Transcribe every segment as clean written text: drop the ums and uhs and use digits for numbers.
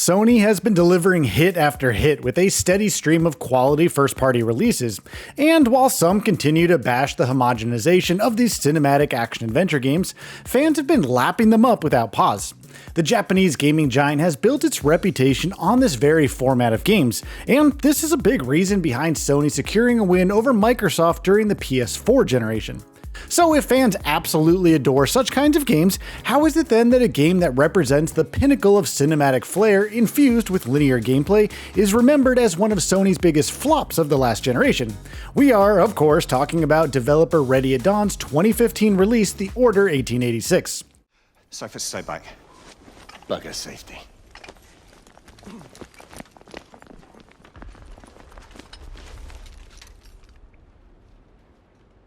Sony has been delivering hit after hit with a steady stream of quality first-party releases, and while some continue to bash the homogenization of these cinematic action-adventure games, fans have been lapping them up without pause. The Japanese gaming giant has built its reputation on this very format of games, and this is a big reason behind Sony securing a win over Microsoft during the PS4 generation. So if fans absolutely adore such kinds of games, how is it then that a game that represents the pinnacle of cinematic flair infused with linear gameplay is remembered as one of Sony's biggest flops of the last generation? We are, of course, talking about developer Ready at Dawn's 2015 release, The Order 1886. Cypher, stay back. Bugger safety.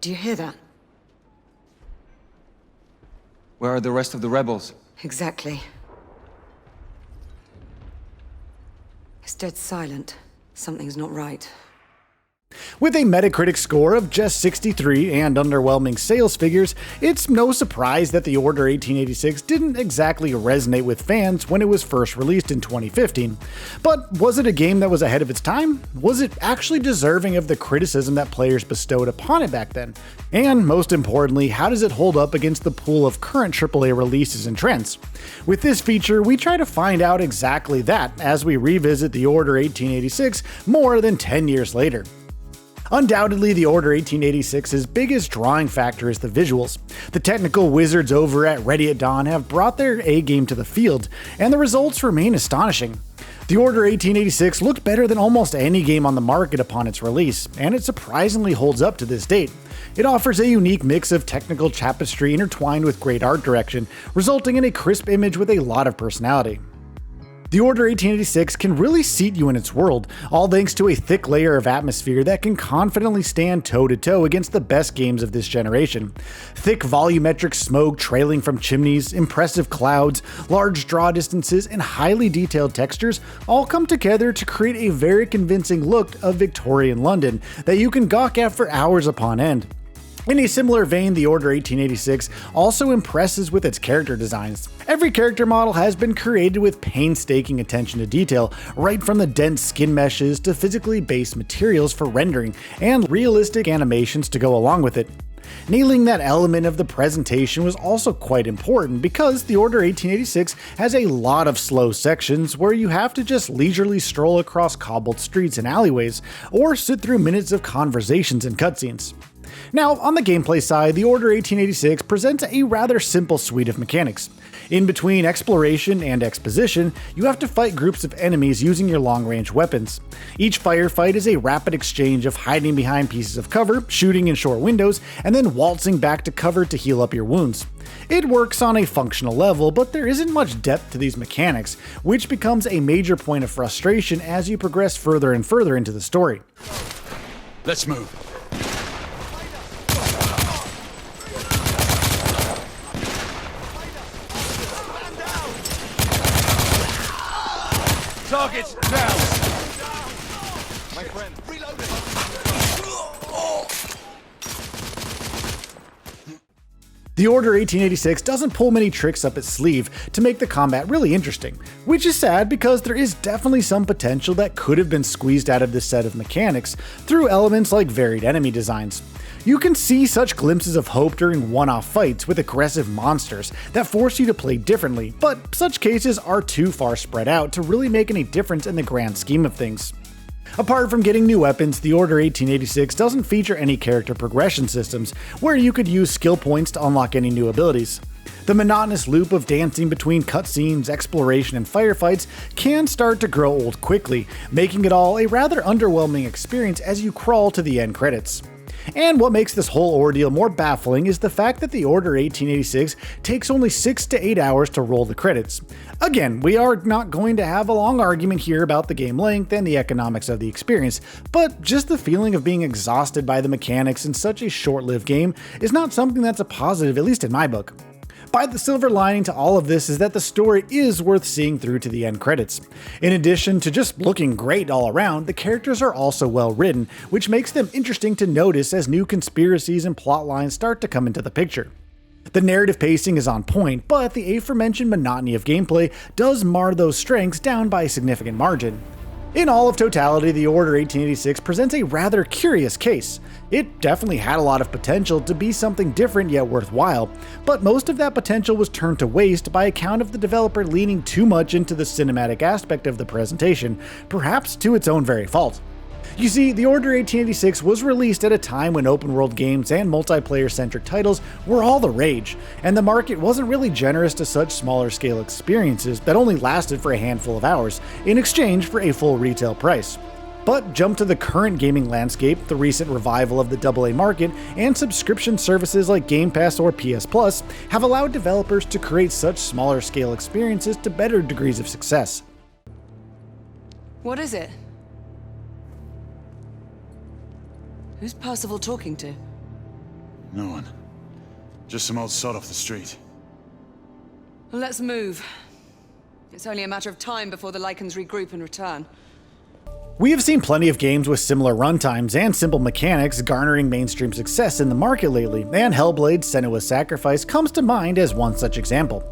Do you hear that? Where are the rest of the rebels? Exactly. It's dead silent. Something's not right. With a Metacritic score of just 63 and underwhelming sales figures, it's no surprise that The Order 1886 didn't exactly resonate with fans when it was first released in 2015. But was it a game that was ahead of its time? Was it actually deserving of the criticism that players bestowed upon it back then? And most importantly, how does it hold up against the pool of current AAA releases and trends? With this feature, we try to find out exactly that as we revisit The Order 1886 more than 10 years later. Undoubtedly, The Order 1886's biggest drawing factor is the visuals. The technical wizards over at Ready at Dawn have brought their A-game to the field, and the results remain astonishing. The Order 1886 looked better than almost any game on the market upon its release, and it surprisingly holds up to this date. It offers a unique mix of technical tapestry intertwined with great art direction, resulting in a crisp image with a lot of personality. The Order 1886 can really seat you in its world, all thanks to a thick layer of atmosphere that can confidently stand toe-to-toe against the best games of this generation. Thick volumetric smoke trailing from chimneys, impressive clouds, large draw distances, and highly detailed textures all come together to create a very convincing look of Victorian London that you can gawk at for hours upon end. In a similar vein, The Order 1886 also impresses with its character designs. Every character model has been created with painstaking attention to detail, right from the dense skin meshes to physically based materials for rendering, and realistic animations to go along with it. Nailing that element of the presentation was also quite important because The Order 1886 has a lot of slow sections where you have to just leisurely stroll across cobbled streets and alleyways, or sit through minutes of conversations and cutscenes. Now, on the gameplay side, The Order 1886 presents a rather simple suite of mechanics. In between exploration and exposition, you have to fight groups of enemies using your long-range weapons. Each firefight is a rapid exchange of hiding behind pieces of cover, shooting in short windows, and then waltzing back to cover to heal up your wounds. It works on a functional level, but there isn't much depth to these mechanics, which becomes a major point of frustration as you progress further and further into the story. Let's move. Targets down! My friend, reloading! The Order 1886 doesn't pull many tricks up its sleeve to make the combat really interesting, which is sad because there is definitely some potential that could have been squeezed out of this set of mechanics through elements like varied enemy designs. You can see such glimpses of hope during one-off fights with aggressive monsters that force you to play differently, but such cases are too far spread out to really make any difference in the grand scheme of things. Apart from getting new weapons, The Order 1886 doesn't feature any character progression systems where you could use skill points to unlock any new abilities. The monotonous loop of dancing between cutscenes, exploration, and firefights can start to grow old quickly, making it all a rather underwhelming experience as you crawl to the end credits. And what makes this whole ordeal more baffling is the fact that The Order 1886 takes only 6 to 8 hours to roll the credits. Again, we are not going to have a long argument here about the game length and the economics of the experience, but just the feeling of being exhausted by the mechanics in such a short-lived game is not something that's a positive, at least in my book. But the silver lining to all of this is that the story is worth seeing through to the end credits. In addition to just looking great all around, the characters are also well written, which makes them interesting to notice as new conspiracies and plot lines start to come into the picture. The narrative pacing is on point, but the aforementioned monotony of gameplay does mar those strengths down by a significant margin. In all of totality, the Order 1886 presents a rather curious case. It definitely had a lot of potential to be something different yet worthwhile, but most of that potential was turned to waste by account of the developer leaning too much into the cinematic aspect of the presentation, perhaps to its own very fault. You see, the Order 1886 was released at a time when open-world games and multiplayer-centric titles were all the rage, and the market wasn't really generous to such smaller-scale experiences that only lasted for a handful of hours, in exchange for a full retail price. But jump to the current gaming landscape, the recent revival of the AA market, and subscription services like Game Pass or PS Plus have allowed developers to create such smaller-scale experiences to better degrees of success. What is it? Who's Percival talking to? No one. Just some old sod off the street. Well, let's move. It's only a matter of time before the Lycans regroup and return. We have seen plenty of games with similar runtimes and simple mechanics garnering mainstream success in the market lately, and Hellblade's Senua's Sacrifice comes to mind as one such example.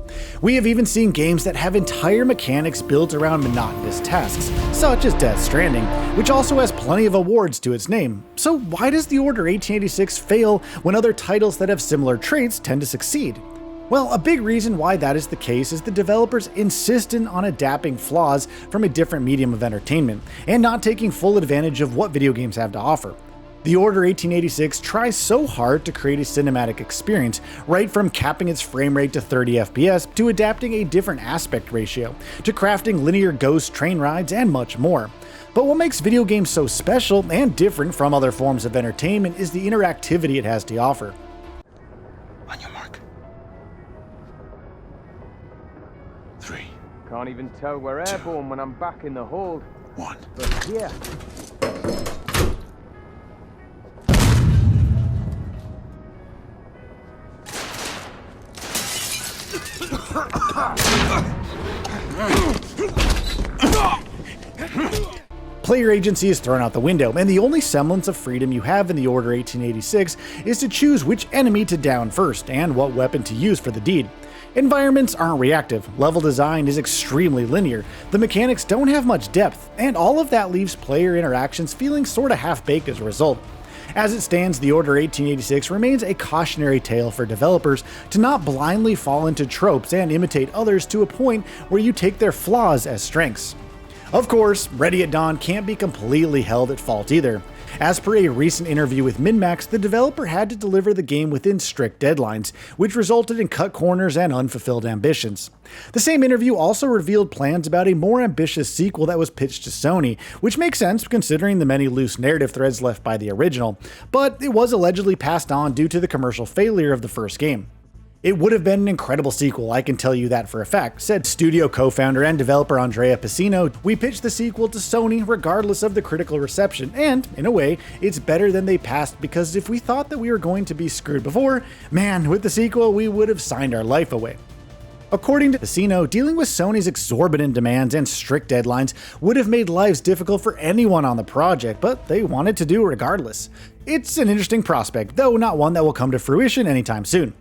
We have even seen games that have entire mechanics built around monotonous tasks, such as Death Stranding, which also has plenty of awards to its name. So why does the Order 1886 fail when other titles that have similar traits tend to succeed? Well, a big reason why that is the case is the developers insistent on adapting flaws from a different medium of entertainment, and not taking full advantage of what video games have to offer. The Order 1886 tries so hard to create a cinematic experience, right from capping its frame rate to 30 FPS, to adapting a different aspect ratio, to crafting linear ghost train rides, and much more. But what makes video games so special and different from other forms of entertainment is the interactivity it has to offer. On your mark. 3, Can't even tell we're airborne when I'm back in the hold. 1. But here, Player agency is thrown out the window, and the only semblance of freedom you have in the Order 1886 is to choose which enemy to down first and what weapon to use for the deed. Environments aren't reactive, level design is extremely linear, the mechanics don't have much depth, and all of that leaves player interactions feeling sorta half-baked as a result. As it stands, the Order 1886 remains a cautionary tale for developers to not blindly fall into tropes and imitate others to a point where you take their flaws as strengths. Of course, Ready at Dawn can't be completely held at fault either. As per a recent interview with MinMax, the developer had to deliver the game within strict deadlines, which resulted in cut corners and unfulfilled ambitions. The same interview also revealed plans about a more ambitious sequel that was pitched to Sony, which makes sense considering the many loose narrative threads left by the original, but it was allegedly passed on due to the commercial failure of the first game. It would have been an incredible sequel, I can tell you that for a fact, said studio co-founder and developer Andrea Piscino. We pitched the sequel to Sony regardless of the critical reception, and, in a way, it's better than they passed because if we thought that we were going to be screwed before, man, with the sequel we would have signed our life away. According to Piscino, dealing with Sony's exorbitant demands and strict deadlines would have made lives difficult for anyone on the project, but they wanted to do it regardless. It's an interesting prospect, though not one that will come to fruition anytime soon.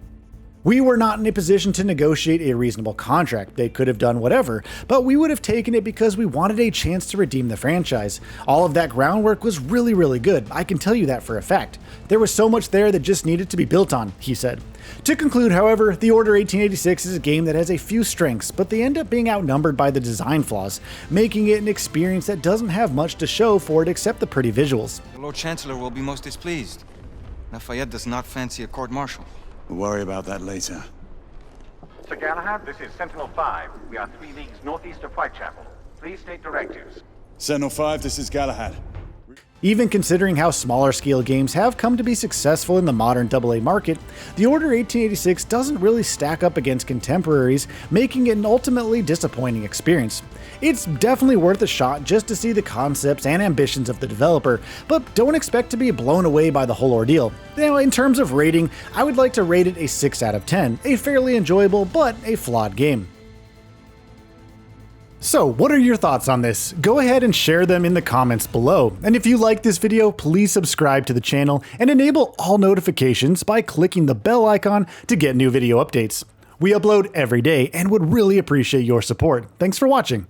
We were not in a position to negotiate a reasonable contract. They could have done whatever, but we would have taken it because we wanted a chance to redeem the franchise. All of that groundwork was really good, I can tell you that for a fact. There was so much there that just needed to be built on, he said. To conclude, however, the Order 1886 is a game that has a few strengths, but they end up being outnumbered by the design flaws, making it an experience that doesn't have much to show for it except the pretty visuals. The Lord Chancellor will be most displeased. Lafayette does not fancy a court-martial. We'll worry about that later. Sir Galahad, this is Sentinel-5. We are 3 leagues northeast of Whitechapel. Please state directives. Sentinel-5, this is Galahad. Even considering how smaller scale games have come to be successful in the modern AA market, the Order 1886 doesn't really stack up against contemporaries, making it an ultimately disappointing experience. It's definitely worth a shot just to see the concepts and ambitions of the developer, but don't expect to be blown away by the whole ordeal. Now, in terms of rating, I would like to rate it a 6 out of 10, a fairly enjoyable but a flawed game. So, what are your thoughts on this? Go ahead and share them in the comments below. And if you like this video, please subscribe to the channel and enable all notifications by clicking the bell icon to get new video updates. We upload every day and would really appreciate your support. Thanks for watching.